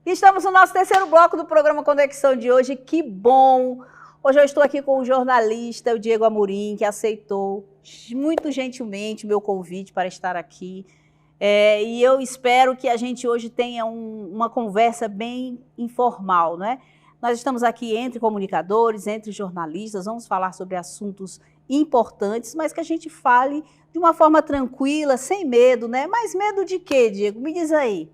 Estamos no nosso terceiro bloco do programa Conexão de hoje. Que bom! Hoje eu estou aqui com o jornalista, o Diego Amorim, que aceitou muito gentilmente o meu convite para estar aqui. E eu espero que a gente hoje tenha uma conversa bem informal, né? Nós estamos aqui entre comunicadores, entre jornalistas, vamos falar sobre assuntos importantes, mas que a gente fale de uma forma tranquila, sem medo, né? Mas medo de quê, Diego? Me diz aí.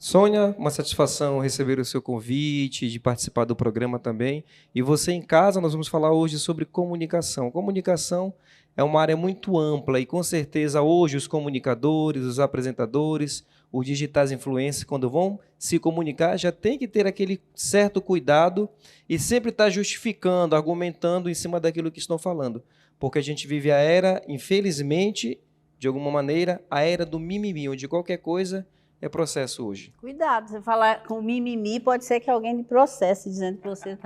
Sônia, uma satisfação receber o seu convite, de participar do programa também. E você em casa, nós vamos falar hoje sobre comunicação. Comunicação é uma área muito ampla e com certeza hoje os comunicadores, os apresentadores, os digitais influencers, quando vão se comunicar, já tem que ter aquele certo cuidado e sempre estar justificando, argumentando em cima daquilo que estão falando. Porque a gente vive a era, infelizmente, de alguma maneira, a era do mimimi, onde qualquer coisa é processo hoje. Cuidado, você falar com mimimi, pode ser que alguém lhe processe, dizendo que você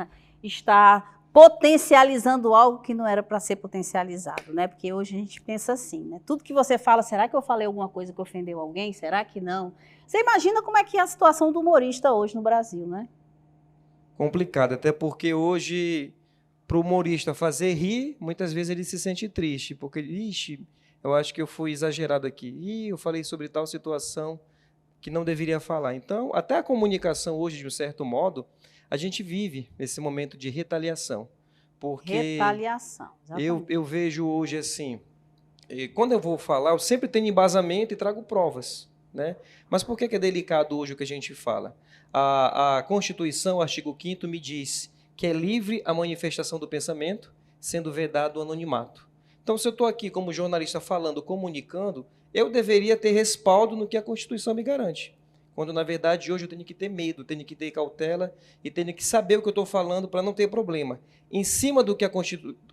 está potencializando algo que não era para ser potencializado, né? Porque hoje a gente pensa assim, né? Tudo que você fala, será que eu falei alguma coisa que ofendeu alguém? Será que não? Você imagina como é que é a situação do humorista hoje no Brasil, né? Complicado, até porque hoje, para o humorista fazer rir, muitas vezes ele se sente triste, porque, ixi, eu acho que eu fui exagerado aqui, eu falei sobre tal situação que não deveria falar. Então, até a comunicação hoje, de um certo modo, a gente vive esse momento de retaliação. Porque retaliação, eu vejo hoje assim, quando eu vou falar, eu sempre tenho embasamento e trago provas, né? Mas por que é delicado hoje o que a gente fala? A Constituição, artigo 5º, me diz que é livre a manifestação do pensamento, sendo vedado o anonimato. Então, se eu estou aqui como jornalista falando, comunicando, eu deveria ter respaldo no que a Constituição me garante. Quando, na verdade, hoje eu tenho que ter medo, tenho que ter cautela e tenho que saber o que eu estou falando para não ter problema. Em cima do que a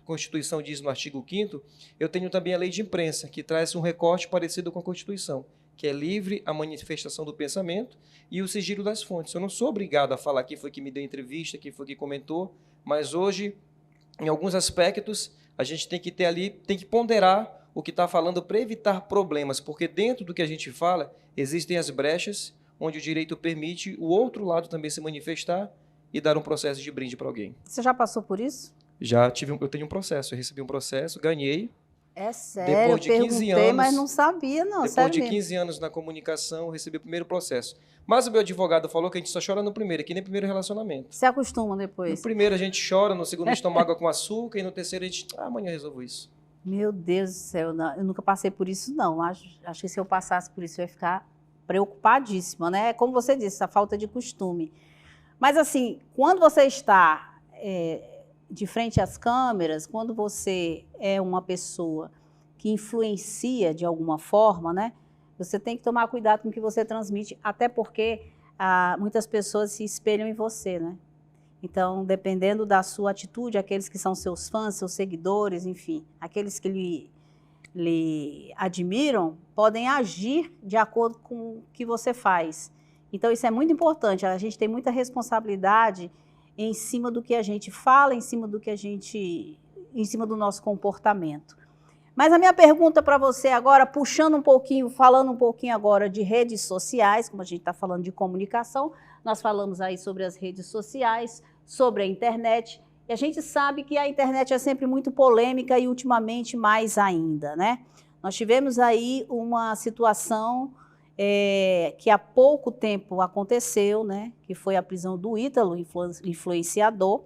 Constituição diz no artigo 5º, eu tenho também a lei de imprensa, que traz um recorte parecido com a Constituição, que é livre a manifestação do pensamento e o sigilo das fontes. Eu não sou obrigado a falar quem foi que me deu entrevista, quem foi que comentou, mas hoje, em alguns aspectos, a gente tem que ter ali, tem que ponderar o que está falando para evitar problemas, porque dentro do que a gente fala, existem as brechas onde o direito permite o outro lado também se manifestar e dar um processo de brinde para alguém. Você já passou por isso? Já tive, eu tenho um processo, eu recebi um processo, ganhei. É sério, depois de 15 anos, mas não sabia, não. Depois de 15 anos na comunicação, eu recebi o primeiro processo. Mas o meu advogado falou que a gente só chora no primeiro, que nem primeiro relacionamento. Se acostuma depois. No primeiro a gente chora, no segundo a gente toma água com açúcar e no terceiro a gente, amanhã eu resolvo isso. Meu Deus do céu, eu nunca passei por isso, não. Acho que se eu passasse por isso, eu ia ficar preocupadíssima, né? Como você disse, a falta de costume. Mas, assim, quando você está de frente às câmeras, quando você é uma pessoa que influencia de alguma forma, né? Você tem que tomar cuidado com o que você transmite, até porque muitas pessoas se espelham em você, né? Então, dependendo da sua atitude, aqueles que são seus fãs, seus seguidores, enfim, aqueles que lhe admiram, podem agir de acordo com o que você faz. Então, isso é muito importante. A gente tem muita responsabilidade em cima do que a gente fala, em cima do nosso comportamento. Mas a minha pergunta para você agora, puxando um pouquinho, falando um pouquinho agora de redes sociais, como a gente está falando de comunicação, nós falamos aí sobre as redes sociais, sobre a internet, e a gente sabe que a internet é sempre muito polêmica e ultimamente mais ainda, né? Nós tivemos aí uma situação que há pouco tempo aconteceu, né? Que foi a prisão do Ítalo, influenciador,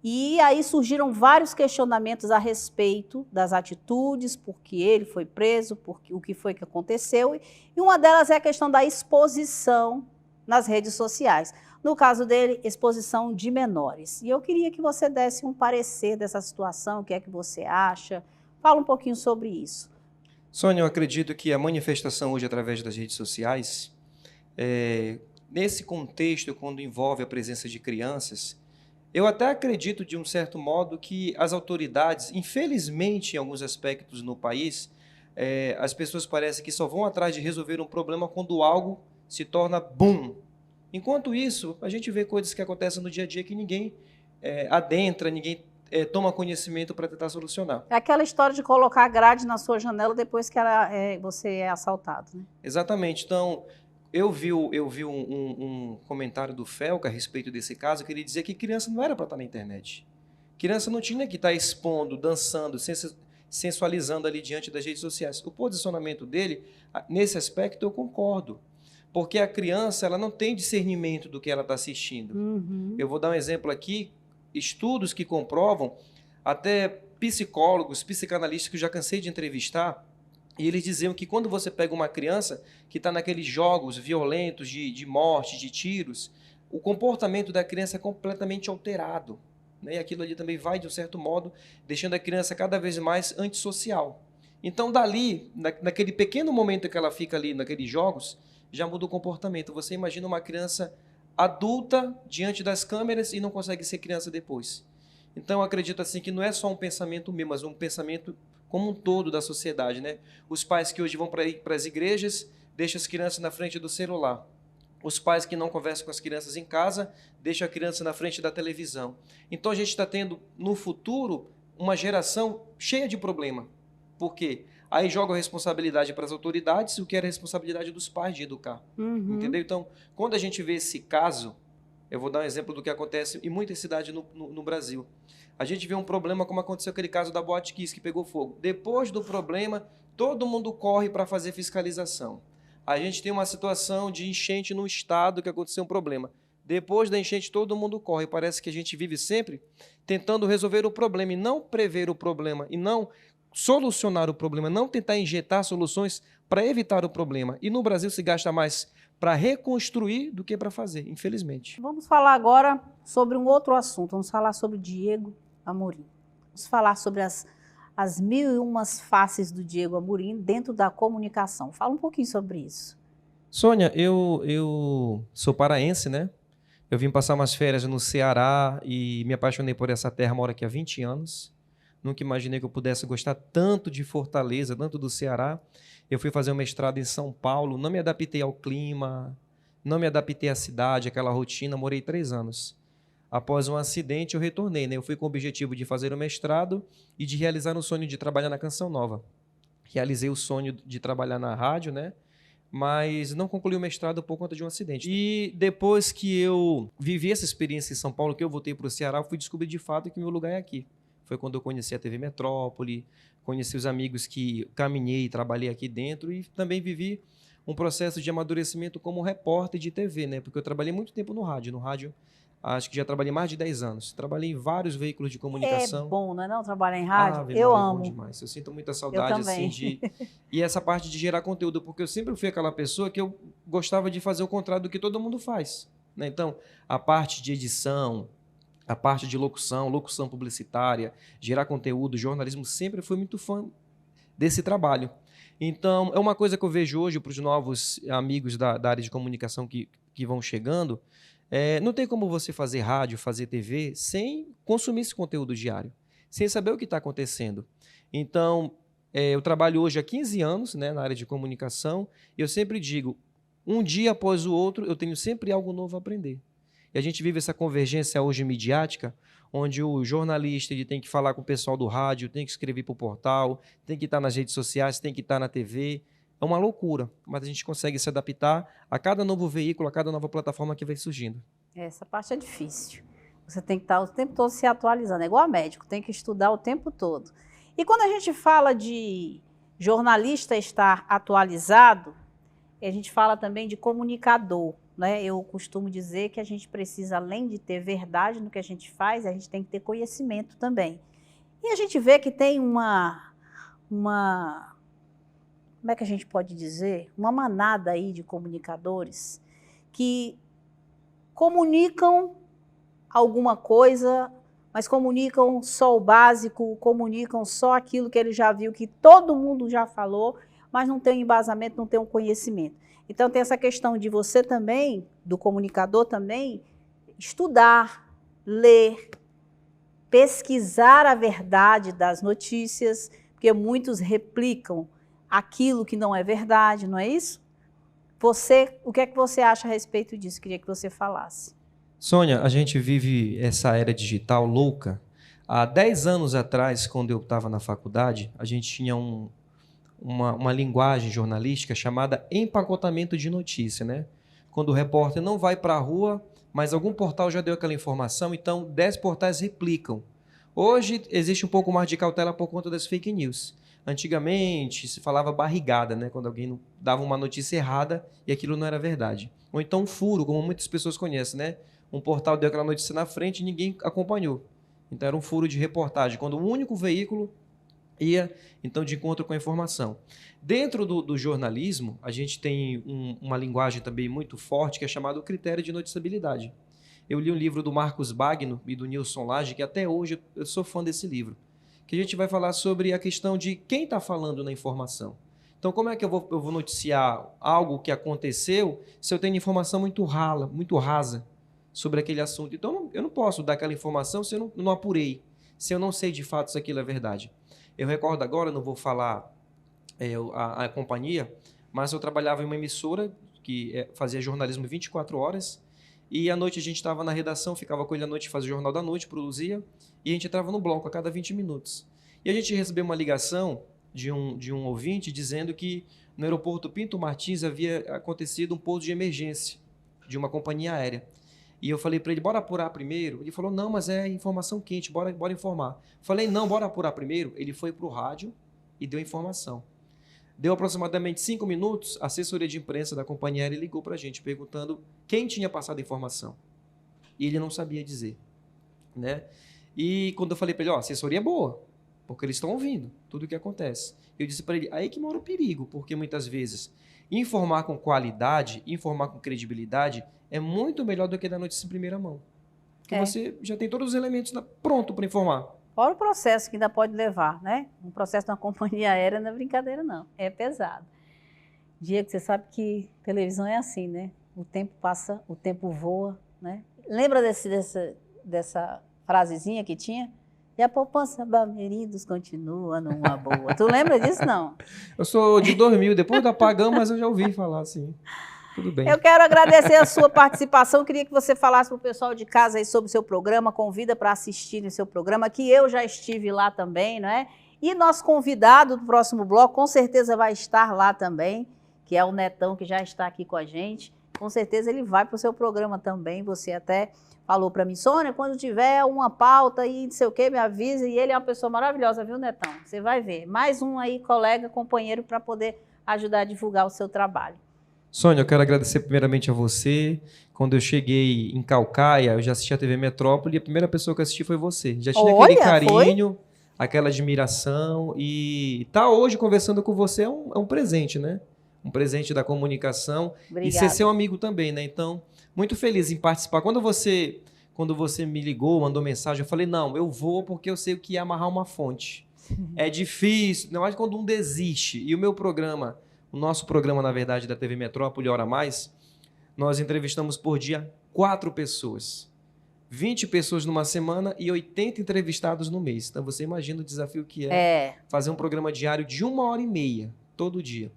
e aí surgiram vários questionamentos a respeito das atitudes, por que ele foi preso, o que foi que aconteceu, e uma delas é a questão da exposição nas redes sociais. No caso dele, exposição de menores. E eu queria que você desse um parecer dessa situação, o que é que você acha? Fala um pouquinho sobre isso. Sônia, eu acredito que a manifestação hoje através das redes sociais, nesse contexto, quando envolve a presença de crianças, eu até acredito, de um certo modo, que as autoridades, infelizmente, em alguns aspectos no país, as pessoas parecem que só vão atrás de resolver um problema quando algo se torna boom. Enquanto isso, a gente vê coisas que acontecem no dia a dia que ninguém adentra, ninguém toma conhecimento para tentar solucionar. É aquela história de colocar grade na sua janela depois que você é assaltado, né? Exatamente. Então, Eu vi um comentário do Felca a respeito desse caso, que ele dizia que criança não era para estar na internet. Criança não tinha que estar expondo, dançando, sensualizando ali diante das redes sociais. O posicionamento dele, nesse aspecto, eu concordo. Porque a criança ela não tem discernimento do que ela está assistindo. Eu vou dar um exemplo aqui, estudos que comprovam, até psicólogos, psicanalistas que eu já cansei de entrevistar, e eles diziam que quando você pega uma criança que está naqueles jogos violentos de morte, de tiros, o comportamento da criança é completamente alterado. Né? E aquilo ali também vai, de um certo modo, deixando a criança cada vez mais antissocial. Então, dali, naquele pequeno momento que ela fica ali naqueles jogos, já muda o comportamento. Você imagina uma criança adulta diante das câmeras e não consegue ser criança depois. Então, eu acredito assim que não é só um pensamento meu, mas um pensamento como um todo da sociedade, né? Os pais que hoje vão para as igrejas, deixam as crianças na frente do celular. Os pais que não conversam com as crianças em casa, deixam a criança na frente da televisão. Então, a gente está tendo, no futuro, uma geração cheia de problema. Por quê? Aí joga a responsabilidade para as autoridades, o que era a responsabilidade dos pais de educar. Entendeu? Então, quando a gente vê esse caso, eu vou dar um exemplo do que acontece em muitas cidades no Brasil. A gente vê um problema como aconteceu aquele caso da Boate Kiss, que pegou fogo. Depois do problema, todo mundo corre para fazer fiscalização. A gente tem uma situação de enchente no estado, que aconteceu um problema. Depois da enchente, todo mundo corre. Parece que a gente vive sempre tentando resolver o problema e não prever o problema, e não solucionar o problema, não tentar injetar soluções para evitar o problema. E no Brasil se gasta mais para reconstruir do que para fazer, infelizmente. Vamos falar agora sobre um outro assunto. Vamos falar sobre Diego Amorim. Vamos falar sobre as 1001 faces do Diego Amorim dentro da comunicação. Fala um pouquinho sobre isso. Sônia, eu sou paraense, né? Eu vim passar umas férias no Ceará e me apaixonei por essa terra, moro aqui há 20 anos. Nunca imaginei que eu pudesse gostar tanto de Fortaleza, tanto do Ceará. Eu fui fazer um mestrado em São Paulo, não me adaptei ao clima, não me adaptei à cidade, àquela rotina, morei 3 anos. Após um acidente, eu retornei, né? Eu fui com o objetivo de fazer o mestrado e de realizar o sonho de trabalhar na Canção Nova. Realizei o sonho de trabalhar na rádio, né? Mas não concluí o mestrado por conta de um acidente. E depois que eu vivi essa experiência em São Paulo, que eu voltei para o Ceará, eu fui descobrir de fato que meu lugar é aqui. Foi quando eu conheci a TV Metrópole, conheci os amigos que caminhei e trabalhei aqui dentro e também vivi um processo de amadurecimento como repórter de TV, né? Porque eu trabalhei muito tempo no rádio. No rádio, acho que já trabalhei mais de 10 anos. Trabalhei em vários veículos de comunicação. É bom, não é não? Trabalhar em rádio? Ave Eu Maria, amo. bom demais. Eu sinto muita saudade, assim, E essa parte de gerar conteúdo, porque eu sempre fui aquela pessoa que eu gostava de fazer o contrário do que todo mundo faz, né? Então, a parte de edição, a parte de locução publicitária, gerar conteúdo, jornalismo, sempre fui muito fã desse trabalho. Então, é uma coisa que eu vejo hoje para os novos amigos da área de comunicação que vão chegando, não tem como você fazer rádio, fazer TV, sem consumir esse conteúdo diário, sem saber o que está acontecendo. Então, eu trabalho hoje há 15 anos, né, na área de comunicação, e eu sempre digo, um dia após o outro, eu tenho sempre algo novo a aprender. E a gente vive essa convergência hoje midiática, onde o jornalista ele tem que falar com o pessoal do rádio, tem que escrever para o portal, tem que estar nas redes sociais, tem que estar na TV. É uma loucura, mas a gente consegue se adaptar a cada novo veículo, a cada nova plataforma que vai surgindo. Essa parte é difícil. Você tem que estar o tempo todo se atualizando. É igual a médico, tem que estudar o tempo todo. E quando a gente fala de jornalista estar atualizado, a gente fala também de comunicador, né? Eu costumo dizer que a gente precisa, além de ter verdade no que a gente faz, a gente tem que ter conhecimento também. E a gente vê que tem uma como é que a gente pode dizer? Uma manada aí de comunicadores que comunicam alguma coisa, mas comunicam só o básico, comunicam só aquilo que ele já viu, que todo mundo já falou, mas não tem um embasamento, não tem um conhecimento. Então tem essa questão de você também, do comunicador também, estudar, ler, pesquisar a verdade das notícias, porque muitos replicam aquilo que não é verdade, não é isso? O que é que você acha a respeito disso? Queria que você falasse. Sônia, a gente vive essa era digital louca. Há 10 anos atrás, quando eu estava na faculdade, a gente tinha uma linguagem jornalística chamada empacotamento de notícia, né? Quando o repórter não vai para a rua, mas algum portal já deu aquela informação, então 10 portais replicam. Hoje existe um pouco mais de cautela por conta das fake news. Antigamente se falava barrigada, né? Quando alguém dava uma notícia errada e aquilo não era verdade. Ou então um furo, como muitas pessoas conhecem, né? Um portal deu aquela notícia na frente e ninguém acompanhou. Então era um furo de reportagem, quando o único veículo ia, então, de encontro com a informação. Dentro do jornalismo, a gente tem uma linguagem também muito forte, que é chamado critério de noticiabilidade. Eu li um livro do Marcos Bagno e do Nilson Lage, que até hoje eu sou fã desse livro, que a gente vai falar sobre a questão de quem está falando na informação. Então, como é que eu vou noticiar algo que aconteceu se eu tenho informação muito rasa sobre aquele assunto? Então, eu não posso dar aquela informação se eu não apurei, se eu não sei de fato se aquilo é verdade. Eu recordo agora, não vou falar a companhia, mas eu trabalhava em uma emissora que fazia jornalismo 24 horas, e à noite a gente estava na redação, ficava com ele à noite, fazia o Jornal da Noite, produzia, e a gente entrava no bloco a cada 20 minutos. E a gente recebeu uma ligação de um ouvinte dizendo que no aeroporto Pinto Martins havia acontecido um pouso de emergência de uma companhia aérea. E eu falei para ele, bora apurar primeiro? Ele falou, não, mas é informação quente, bora informar. Falei, não, bora apurar primeiro. Ele foi para o rádio e deu informação. Deu aproximadamente 5 minutos, a assessoria de imprensa da companhia aérea ligou para a gente, perguntando quem tinha passado a informação. E ele não sabia dizer. Né? E quando eu falei para ele, a assessoria é boa, porque eles estão ouvindo tudo o que acontece. Eu disse para ele, aí que mora o perigo, porque muitas vezes informar com qualidade, informar com credibilidade é muito melhor do que dar notícia em primeira mão. Porque você já tem todos os elementos pronto para informar. Fora o processo que ainda pode levar, né? Um processo na companhia aérea não é brincadeira, não. É pesado. Diego, você sabe que televisão é assim, né? O tempo passa, o tempo voa, né? Lembra dessa frasezinha que tinha? E a poupança Bamerindos continua numa boa. Tu lembra disso, não? Eu sou de 2000, depois da apagão, mas eu já ouvi falar assim. Tudo bem. Eu quero agradecer a sua participação. Queria que você falasse para o pessoal de casa aí sobre o seu programa, convida para assistir o seu programa, que eu já estive lá também, não é? E nosso convidado do próximo bloco, com certeza vai estar lá também, que é o Netão, que já está aqui com a gente. Com certeza ele vai para o seu programa também. Você até falou para mim, Sônia, quando tiver uma pauta e não sei o que, me avisa. E ele é uma pessoa maravilhosa, viu, Netão? Você vai ver. Mais um aí, colega, companheiro, para poder ajudar a divulgar o seu trabalho. Sônia, eu quero agradecer primeiramente a você. Quando eu cheguei em Caucaia, eu já assisti a TV Metrópole e a primeira pessoa que eu assisti foi você. Já tinha aquele carinho, aquela admiração. E estar hoje conversando com você é um presente, né? Um presente da comunicação. Obrigada. E ser seu amigo também, né? Então, muito feliz em participar. Quando você me ligou, mandou mensagem, eu falei, não, eu vou porque eu sei o que é amarrar uma fonte. É difícil, não é quando um desiste. E o meu programa... O nosso programa, na verdade, da TV Metrópole, Hora Mais, nós entrevistamos por dia 4 pessoas. 20 pessoas numa semana e 80 entrevistados no mês. Então, você imagina o desafio que é fazer um programa diário de 1h30, todo dia.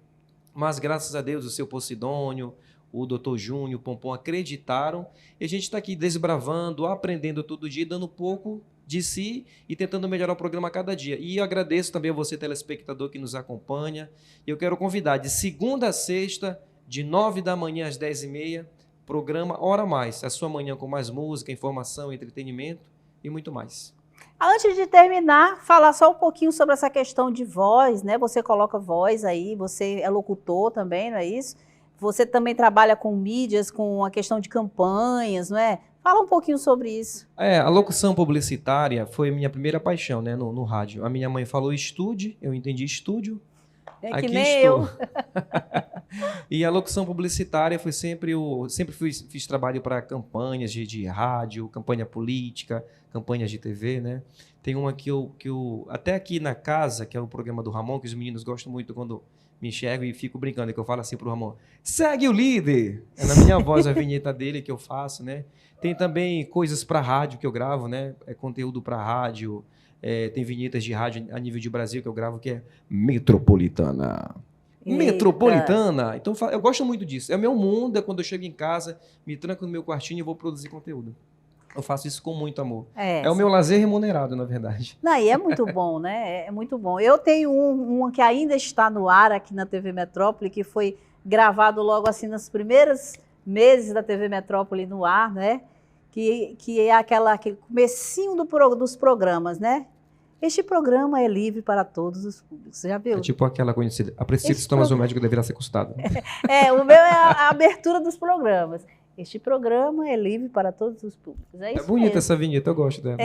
Mas, graças a Deus, o seu Posidônio, o Dr. Júnior, o Pompom acreditaram. E a gente está aqui desbravando, aprendendo todo dia, dando um pouco de si e tentando melhorar o programa a cada dia. E eu agradeço também a você, telespectador, que nos acompanha. E eu quero convidar de segunda a sexta, de 9 da manhã às 10h30, programa Hora Mais. A sua manhã com mais música, informação, entretenimento e muito mais. Antes de terminar, falar só um pouquinho sobre essa questão de voz, né? Você coloca voz aí, você é locutor também, não é isso? Você também trabalha com mídias, com a questão de campanhas, não é? Fala um pouquinho sobre isso. A locução publicitária foi minha primeira paixão, né, no rádio. A minha mãe falou estude, eu entendi estúdio. É aqui que nem estou. eu. E a locução publicitária foi sempre fiz trabalho para campanhas de rádio, campanha política, campanhas de TV, né? Tem uma que eu até aqui na casa, que é o programa do Ramon, que os meninos gostam muito quando me enxergam e fico brincando, que eu falo assim pro Ramon, segue o líder! É na minha voz a vinheta dele que eu faço, né? Tem também coisas para rádio que eu gravo, né? É conteúdo para rádio, tem vinhetas de rádio a nível de Brasil que eu gravo, que é Metropolitana. Eita. Metropolitana! Então eu gosto muito disso. É o meu mundo, é quando eu chego em casa, me tranco no meu quartinho e vou produzir conteúdo. Eu faço isso com muito amor. É, É o meu lazer remunerado, na verdade. não, e é muito bom, né? É muito bom. Eu tenho um que ainda está no ar aqui na TV Metrópole, que foi gravado logo assim nos primeiros meses da TV Metrópole no ar, né? Que é aquele comecinho dos programas, né? Este programa é livre para todos os públicos. Você já viu? É tipo aquela conhecida. A princípio, Esse sintomas do médico deverá ser custado. O meu é a abertura dos programas. Este programa é livre para todos os públicos. É É isso bonita mesmo. essa vinheta, eu gosto dela.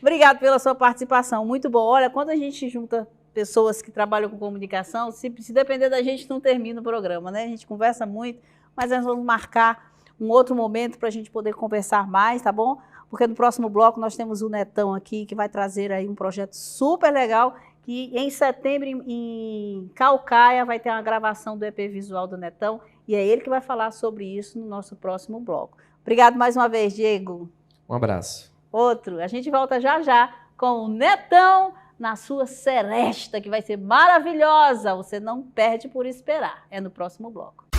Obrigado pela sua participação. Muito bom. Olha, quando a gente junta pessoas que trabalham com comunicação, se depender da gente, não termina o programa, né? A gente conversa muito, mas nós vamos marcar um outro momento para a gente poder conversar mais, tá bom? Porque no próximo bloco nós temos o Netão aqui, que vai trazer aí um projeto super legal, que em setembro, em Caucaia, vai ter uma gravação do EP visual do Netão, e é ele que vai falar sobre isso no nosso próximo bloco. Obrigado mais uma vez, Diego. Um abraço. Outro. A gente volta já já com o Netão na sua seresta, que vai ser maravilhosa. Você não perde por esperar. É no próximo bloco.